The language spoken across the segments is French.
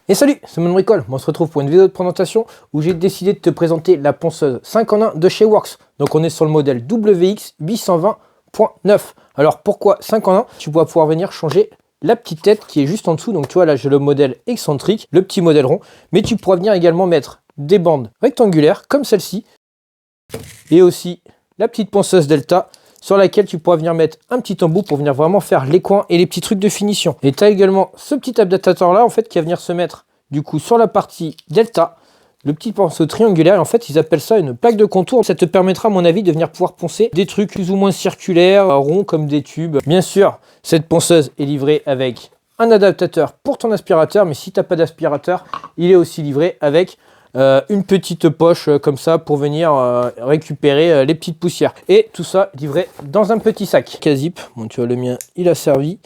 Et salut, c'est Mon Bricole. On se retrouve pour une vidéo de présentation où j'ai décidé de te présenter la ponceuse 5 en 1 de chez Worx. Donc on est sur le modèle WX 820.9. Alors pourquoi 5 en 1? Tu vas pouvoir venir changer la petite tête qui est juste en dessous. Donc tu vois là j'ai le modèle excentrique, le petit modèle rond. Mais tu pourras venir également mettre des bandes rectangulaires comme celle-ci. Et aussi la petite ponceuse Delta, sur laquelle tu pourras venir mettre un petit embout pour venir vraiment faire les coins et les petits trucs de finition. Et tu as également ce petit adaptateur là en fait qui va venir se mettre du coup sur la partie Delta, le petit pinceau triangulaire. Et en fait ils appellent ça une plaque de contour. Ça te permettra à mon avis de venir pouvoir poncer des trucs plus ou moins circulaires, ronds comme des tubes. Bien sûr cette ponceuse est livrée avec un adaptateur pour ton aspirateur, mais si tu n'as pas d'aspirateur il est aussi livré avec une petite poche comme ça pour venir récupérer les petites poussières. Et tout ça livré dans un petit sac. K-zip, bon tu vois le mien il a servi,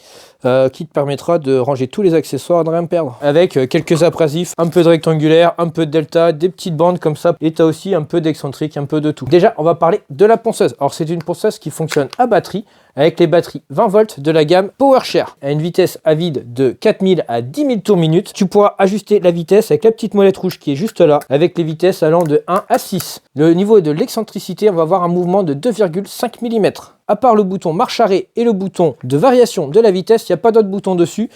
qui te permettra de ranger tous les accessoires, de rien perdre. Avec quelques abrasifs, un peu de rectangulaire, un peu de delta, des petites bandes comme ça. Et tu as aussi un peu d'excentrique, un peu de tout. Déjà on va parler de la ponceuse. Alors c'est une ponceuse qui fonctionne à batterie, avec les batteries 20 volts de la gamme PowerShare, à une vitesse à vide de 4000 à 10 000 tours minute. Tu pourras ajuster la vitesse avec la petite molette rouge qui est juste là, avec les vitesses allant de 1 à 6. Le niveau de l'excentricité, on va avoir un mouvement de 2,5 mm. À part le bouton marche arrêt et le bouton de variation de la vitesse, il n'y a pas d'autre bouton dessus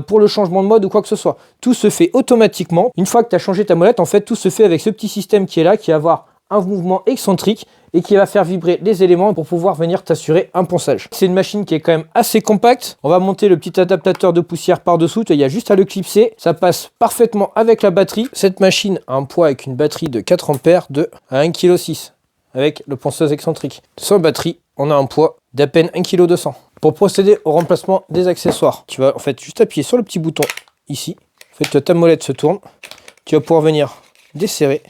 pour le changement de mode ou quoi que ce soit. Tout se fait automatiquement. Une fois que tu as changé ta molette, en fait, tout se fait avec ce petit système qui est là, qui va avoir un mouvement excentrique et qui va faire vibrer les éléments pour pouvoir venir t'assurer un ponçage. C'est une machine qui est quand même assez compacte. On va monter le petit adaptateur de poussière par-dessous. Il y a juste à le clipser. Ça passe parfaitement avec la batterie. Cette machine a un poids avec une batterie de 4 ampères de 1,6 kg avec le ponceuse excentrique. Sans batterie, on a un poids d'à peine 1,2 kg. Pour procéder au remplacement des accessoires, tu vas en fait juste appuyer sur le petit bouton ici. En fait, ta molette se tourne. Tu vas pouvoir venir desserrer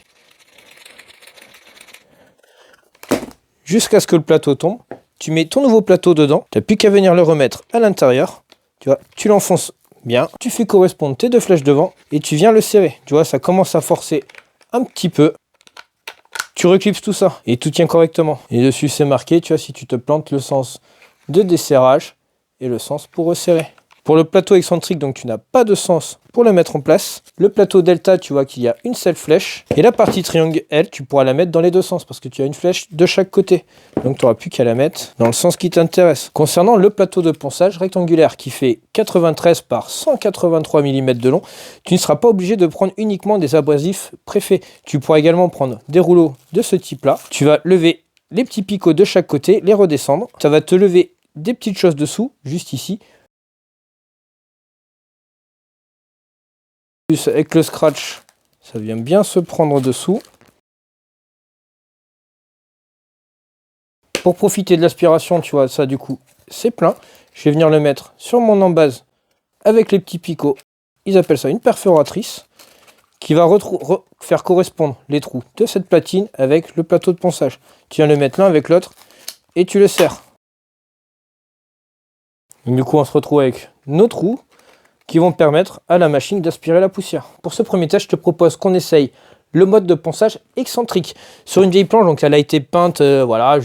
jusqu'à ce que le plateau tombe. Tu mets ton nouveau plateau dedans. Tu n'as plus qu'à venir le remettre à l'intérieur. Tu vois, tu l'enfonces bien. Tu fais correspondre tes deux flèches devant et tu viens le serrer. Tu vois, ça commence à forcer un petit peu. Tu reclipses tout ça et tout tient correctement. Et dessus, c'est marqué, tu vois, si tu te plantes, le sens de desserrage et le sens pour resserrer. Pour le plateau excentrique, donc tu n'as pas de sens pour le mettre en place. Le plateau delta, tu vois qu'il y a une seule flèche. Et la partie triangle, elle, tu pourras la mettre dans les deux sens parce que tu as une flèche de chaque côté. Donc tu n'auras plus qu'à la mettre dans le sens qui t'intéresse. Concernant le plateau de ponçage rectangulaire qui fait 93 par 183 mm de long, tu ne seras pas obligé de prendre uniquement des abrasifs préfaits. Tu pourras également prendre des rouleaux de ce type-là. Tu vas lever les petits picots de chaque côté, les redescendre. Ça va te lever des petites choses dessous, juste ici. Avec le scratch, ça vient bien se prendre dessous. Pour profiter de l'aspiration, tu vois, ça du coup, c'est plein. Je vais venir le mettre sur mon embase avec les petits picots. Ils appellent ça une perforatrice qui va faire correspondre les trous de cette platine avec le plateau de ponçage. Tu viens le mettre l'un avec l'autre et tu le serres. Et du coup, on se retrouve avec nos trous qui vont permettre à la machine d'aspirer la poussière. Pour ce premier test, je te propose qu'on essaye le mode de ponçage excentrique sur une vieille planche. Donc elle a été peinte, voilà,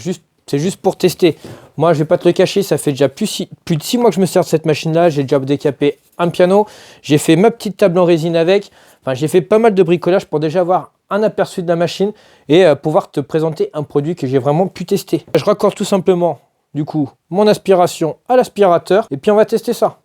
c'est juste pour tester. Moi, je vais pas te le cacher, ça fait déjà plus de 6 mois que je me sers de cette machine-là. J'ai déjà décapé un piano, j'ai fait ma petite table en résine avec. Enfin, j'ai fait pas mal de bricolage pour déjà avoir un aperçu de la machine et pouvoir te présenter un produit que j'ai vraiment pu tester. Je raccorde tout simplement, du coup, mon aspiration à l'aspirateur et puis on va tester ça.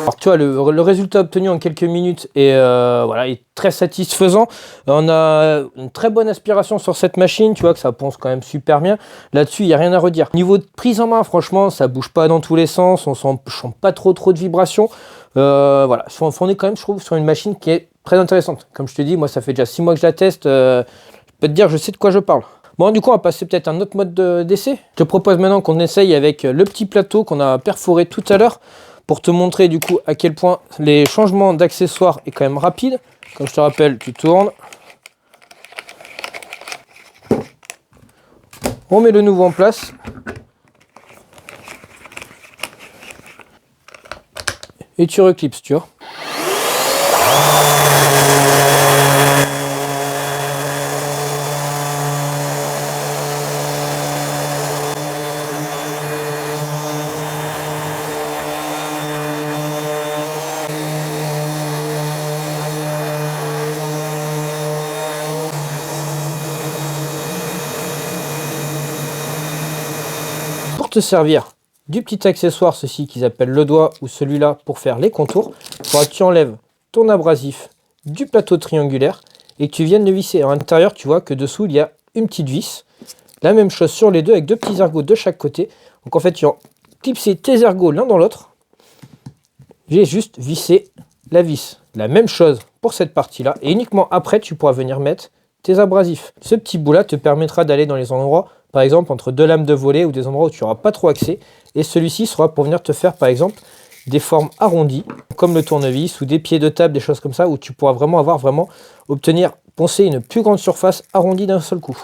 Alors tu vois, le résultat obtenu en quelques minutes est, voilà, est très satisfaisant. On a une très bonne aspiration sur cette machine, tu vois que ça ponce quand même super bien. Là-dessus, il n'y a rien à redire. Niveau de prise en main, franchement, ça bouge pas dans tous les sens, on sent pas trop de vibrations. Voilà, on est quand même, je trouve, sur une machine qui est très intéressante. Comme je te dis, moi, ça fait déjà 6 mois que je la teste. Je peux te dire, je sais de quoi je parle. Bon, du coup, on va passer peut-être à un autre mode d'essai. Je te propose maintenant qu'on essaye avec le petit plateau qu'on a perforé tout à l'heure pour te montrer du coup à quel point les changements d'accessoires est quand même rapide. Comme je te rappelle, tu tournes. On met le nouveau en place. Et tu reclipses, tu vois. Pour te servir du petit accessoire, ceci qu'ils appellent le doigt ou celui-là pour faire les contours, il faudra que tu enlèves ton abrasif du plateau triangulaire et que tu viennes le visser. À l'intérieur, tu vois que dessous, il y a une petite vis. La même chose sur les deux avec deux petits ergots de chaque côté. Donc en fait, tu vas clipser tes ergots l'un dans l'autre. J'ai juste vissé la vis. La même chose pour cette partie-là. Et uniquement après, tu pourras venir mettre tes abrasifs. Ce petit bout-là te permettra d'aller dans les endroits, par exemple, entre deux lames de volet ou des endroits où tu n'auras pas trop accès. Et celui-ci sera pour venir te faire, par exemple, des formes arrondies, comme le tournevis ou des pieds de table, des choses comme ça, où tu pourras vraiment obtenir, poncer une plus grande surface arrondie d'un seul coup.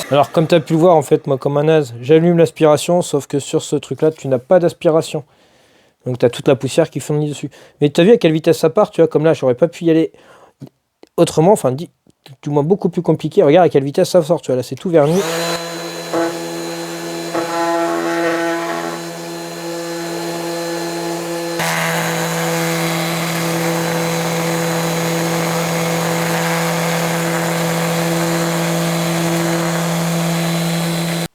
Alors comme tu as pu le voir, en fait, moi comme un naze, j'allume l'aspiration, sauf que sur ce truc-là, tu n'as pas d'aspiration. Donc tu as toute la poussière qui fournit dessus. Mais tu as vu à quelle vitesse ça part, tu vois, comme là, j'aurais pas pu y aller autrement, enfin, du moins beaucoup plus compliqué. Regarde à quelle vitesse ça sort, tu vois, là, c'est tout verni.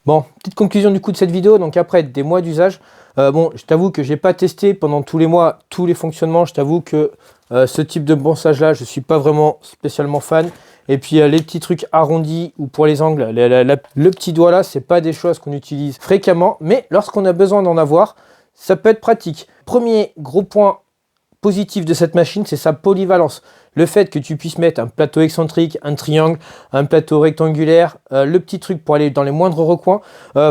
Bon, petite conclusion du coup de cette vidéo, donc après des mois d'usage, bon, je t'avoue que j'ai pas testé pendant tous les mois tous les fonctionnements, je t'avoue que ce type de ponçage là, je suis pas vraiment spécialement fan. Et puis les petits trucs arrondis ou pour les angles, le petit doigt là, c'est pas des choses qu'on utilise fréquemment, mais lorsqu'on a besoin d'en avoir, ça peut être pratique. Premier gros point positif de cette machine, c'est sa polyvalence. Le fait que tu puisses mettre un plateau excentrique, un triangle, un plateau rectangulaire, le petit truc pour aller dans les moindres recoins,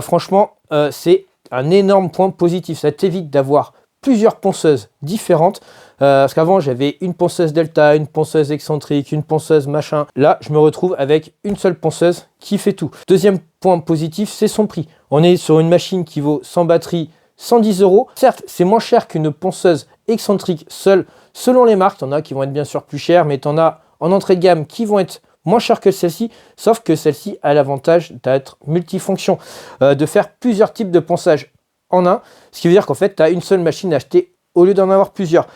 franchement, c'est un énorme point positif. Ça t'évite d'avoir plusieurs ponceuses différentes. Parce qu'avant, j'avais une ponceuse delta, une ponceuse excentrique, une ponceuse machin. Là, je me retrouve avec une seule ponceuse qui fait tout. Deuxième point positif, c'est son prix. On est sur une machine qui vaut sans batterie 110 €. Certes, c'est moins cher qu'une ponceuse excentrique seule, selon les marques. T'en as qui vont être bien sûr plus chères, mais t'en as en entrée de gamme qui vont être moins chères que celle-ci, sauf que celle-ci a l'avantage d'être multifonction, de faire plusieurs types de ponçage en un, ce qui veut dire qu'en fait, tu as une seule machine à acheter au lieu d'en avoir plusieurs.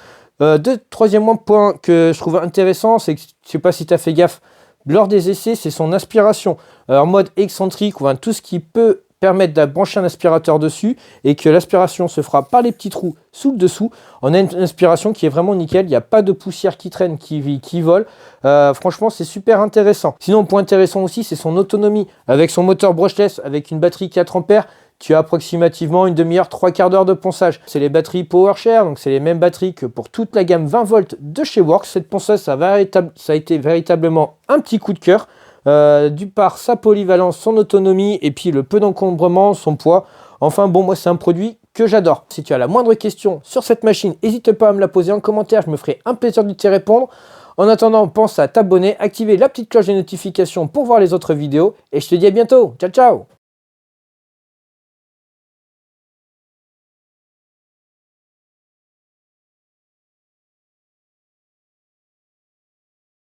Troisième point que je trouve intéressant, c'est que je sais pas si tu as fait gaffe, lors des essais, c'est son aspiration. En mode excentrique, ou tout ce qui peut permettre de brancher un aspirateur dessus et que l'aspiration se fera par les petits trous sous le dessous. On a une aspiration qui est vraiment nickel, il n'y a pas de poussière qui traîne, qui vole. Franchement, c'est super intéressant. Sinon, point intéressant aussi, c'est son autonomie. Avec son moteur brushless, avec une batterie 4 ampères, tu as approximativement une demi-heure, 3/4 d'heure de ponçage. C'est les batteries PowerShare, donc c'est les mêmes batteries que pour toute la gamme 20 volts de chez Worx. Cette ponceuse, ça a été véritablement un petit coup de cœur. Du par sa polyvalence, son autonomie et puis le peu d'encombrement, son poids. Enfin bon, moi c'est un produit que j'adore. Si tu as la moindre question sur cette machine, n'hésite pas à me la poser en commentaire, je me ferai un plaisir de t'y répondre. En attendant, pense à t'abonner, activer la petite cloche de notification pour voir les autres vidéos et je te dis à bientôt. Ciao ciao.